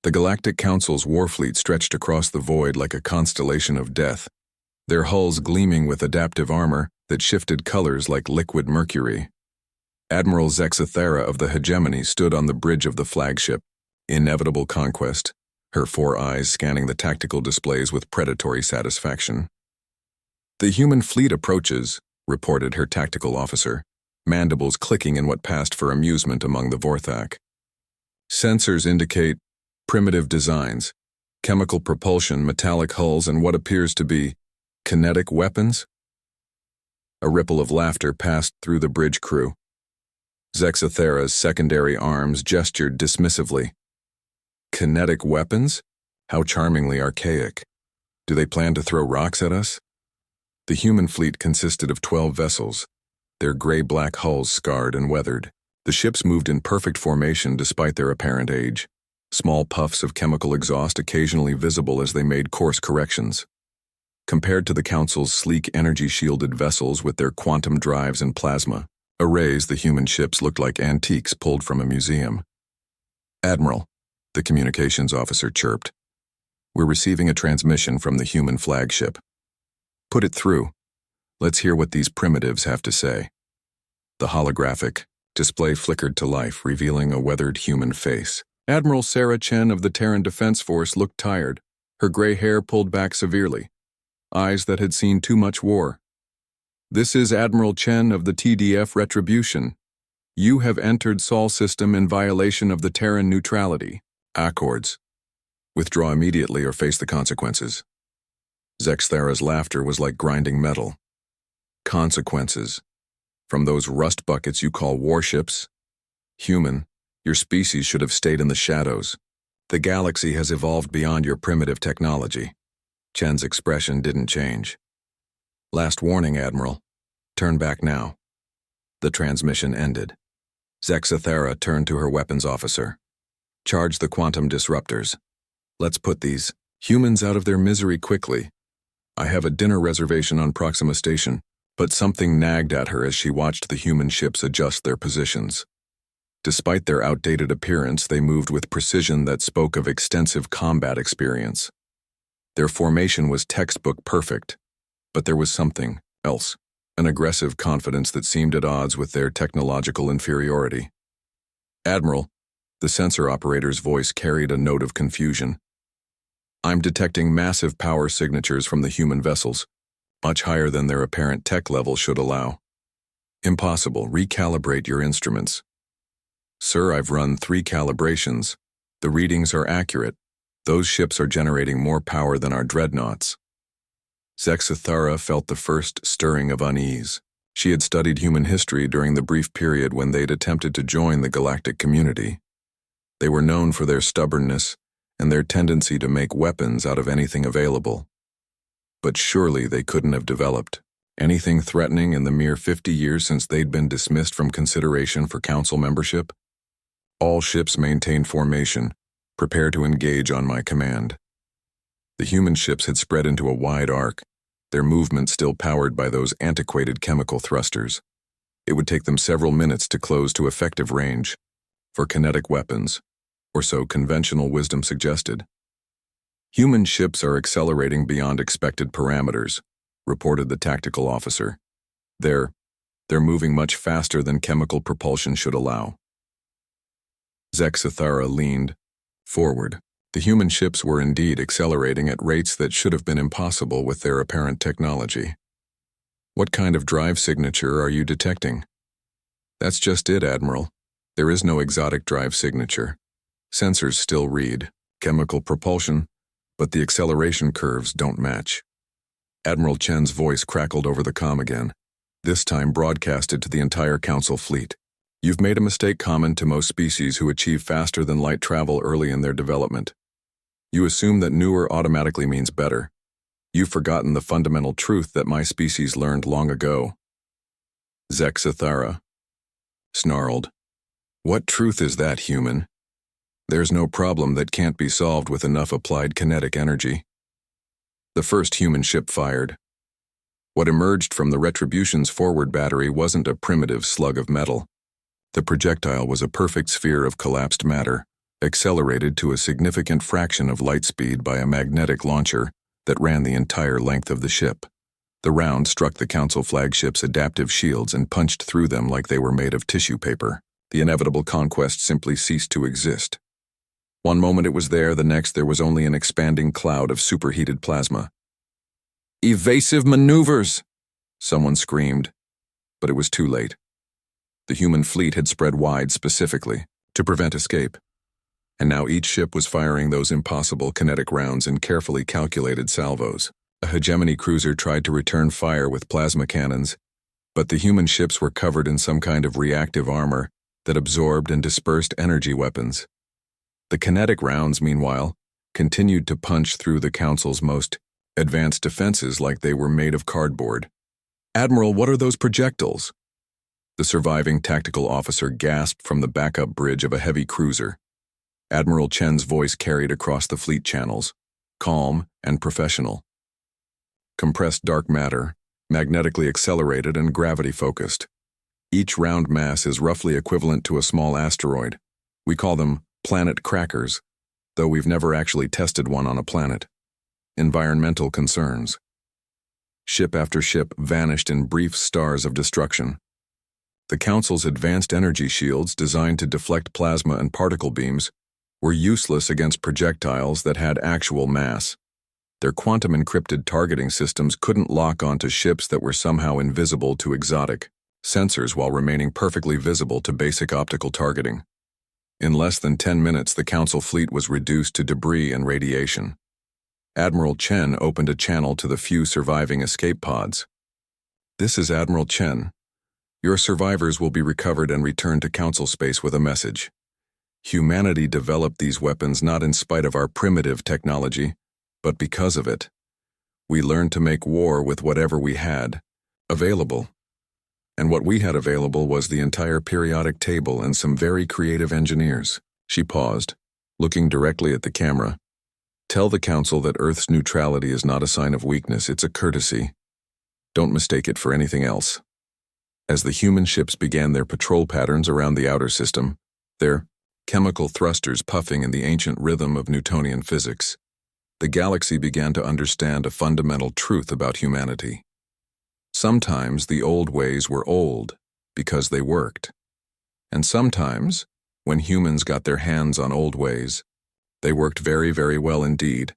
The Galactic Council's warfleet stretched across the void like a constellation of death, their hulls gleaming with adaptive armor that shifted colors like liquid mercury. Admiral Zexathera of the Hegemony stood on the bridge of the flagship, Inevitable Conquest, her 4 eyes scanning the tactical displays with predatory satisfaction. "The human fleet approaches," reported her tactical officer, mandibles clicking in what passed for amusement among the Vorthak. "Sensors indicate primitive designs, chemical propulsion, metallic hulls, and what appears to be kinetic weapons?" A ripple of laughter passed through the bridge crew. Zexathera's secondary arms gestured dismissively. "Kinetic weapons? How charmingly archaic. Do they plan to throw rocks at us?" The human fleet consisted of 12 vessels, their gray-black hulls scarred and weathered. The ships moved in perfect formation despite their apparent age, small puffs of chemical exhaust occasionally visible as they made course corrections. Compared to the Council's sleek energy-shielded vessels with their quantum drives and plasma arrays, the human ships looked like antiques pulled from a museum. "Admiral," the communications officer chirped, "we're receiving a transmission from the human flagship. Put it through. Let's hear what these primitives have to say." The holographic display flickered to life, revealing a weathered human face. Admiral Sarah Chen of the Terran Defense Force looked tired, her gray hair pulled back severely, eyes that had seen too much war. "This is Admiral Chen of the TDF Retribution. You have entered Sol system in violation of the Terran neutrality. Accords. Withdraw immediately or face the consequences." Zexathera's laughter was like grinding metal. "Consequences? From those rust buckets you call warships? Human, your species should have stayed in the shadows. The galaxy has evolved beyond your primitive technology." Chen's expression didn't change. "Last warning, Admiral. Turn back now." The transmission ended. Zexathera turned to her weapons officer. "Charge the quantum disruptors. Let's put these humans out of their misery quickly. I have a dinner reservation on Proxima Station," but something nagged at her as she watched the human ships adjust their positions. Despite their outdated appearance, they moved with precision that spoke of extensive combat experience. Their formation was textbook perfect, but there was something else, an aggressive confidence that seemed at odds with their technological inferiority. "Admiral," the sensor operator's voice carried a note of confusion. "I'm detecting massive power signatures from the human vessels, much higher than their apparent tech level should allow." "Impossible. Recalibrate your instruments." "Sir, I've run 3 calibrations. The readings are accurate. Those ships are generating more power than our dreadnoughts." Zexathera felt the first stirring of unease. She had studied human history during the brief period when they'd attempted to join the galactic community. They were known for their stubbornness and their tendency to make weapons out of anything available. But surely they couldn't have developed anything threatening in the mere 50 years since they'd been dismissed from consideration for council membership. "All ships maintain formation. Prepare to engage on my command." The human ships had spread into a wide arc, their movement still powered by those antiquated chemical thrusters. It would take them several minutes to close to effective range for kinetic weapons, or so conventional wisdom suggested. "Human ships are accelerating beyond expected parameters," reported the tactical officer. They're moving much faster than chemical propulsion should allow." Zexathera leaned forward. The human ships were indeed accelerating at rates that should have been impossible with their apparent technology. "What kind of drive signature are you detecting?" "That's just it, Admiral. There is no exotic drive signature. Sensors still read chemical propulsion, but the acceleration curves don't match." Admiral Chen's voice crackled over the comm again, this time broadcasted to the entire Council fleet. "You've made a mistake common to most species who achieve faster than light travel early in their development. You assume that newer automatically means better. You've forgotten the fundamental truth that my species learned long ago." Zexathera snarled, "What truth is that, human? There's no problem that can't be solved with enough applied kinetic energy." The first human ship fired. What emerged from the Retribution's forward battery wasn't a primitive slug of metal. The projectile was a perfect sphere of collapsed matter, accelerated to a significant fraction of light speed by a magnetic launcher that ran the entire length of the ship. The round struck the Council flagship's adaptive shields and punched through them like they were made of tissue paper. The inevitable conquest simply ceased to exist. One moment it was there, the next there was only an expanding cloud of superheated plasma. "Evasive maneuvers!" someone screamed, but it was too late. The human fleet had spread wide specifically to prevent escape, and now each ship was firing those impossible kinetic rounds in carefully calculated salvos. A hegemony cruiser tried to return fire with plasma cannons, but the human ships were covered in some kind of reactive armor that absorbed and dispersed energy weapons. The kinetic rounds, meanwhile, continued to punch through the Council's most advanced defenses like they were made of cardboard. "Admiral, what are those projectiles?" The surviving tactical officer gasped from the backup bridge of a heavy cruiser. Admiral Chen's voice carried across the fleet channels, calm and professional. "Compressed dark matter, magnetically accelerated and gravity-focused. Each round mass is roughly equivalent to a small asteroid. We call them planet crackers, though we've never actually tested one on a planet. Environmental concerns." Ship after ship vanished in brief stars of destruction. The Council's advanced energy shields, designed to deflect plasma and particle beams, were useless against projectiles that had actual mass. Their quantum-encrypted targeting systems couldn't lock onto ships that were somehow invisible to exotic sensors while remaining perfectly visible to basic optical targeting. In less than 10 minutes, the Council fleet was reduced to debris and radiation. Admiral Chen opened a channel to the few surviving escape pods. "This is Admiral Chen. Your survivors will be recovered and returned to Council space with a message. Humanity developed these weapons not in spite of our primitive technology, but because of it. We learned to make war with whatever we had available. And what we had available was the entire periodic table and some very creative engineers." She paused, looking directly at the camera. "Tell the Council that Earth's neutrality is not a sign of weakness, it's a courtesy. Don't mistake it for anything else." As the human ships began their patrol patterns around the outer system, their chemical thrusters puffing in the ancient rhythm of Newtonian physics, the galaxy began to understand a fundamental truth about humanity. Sometimes the old ways were old because they worked. And sometimes, when humans got their hands on old ways, they worked very, very well indeed.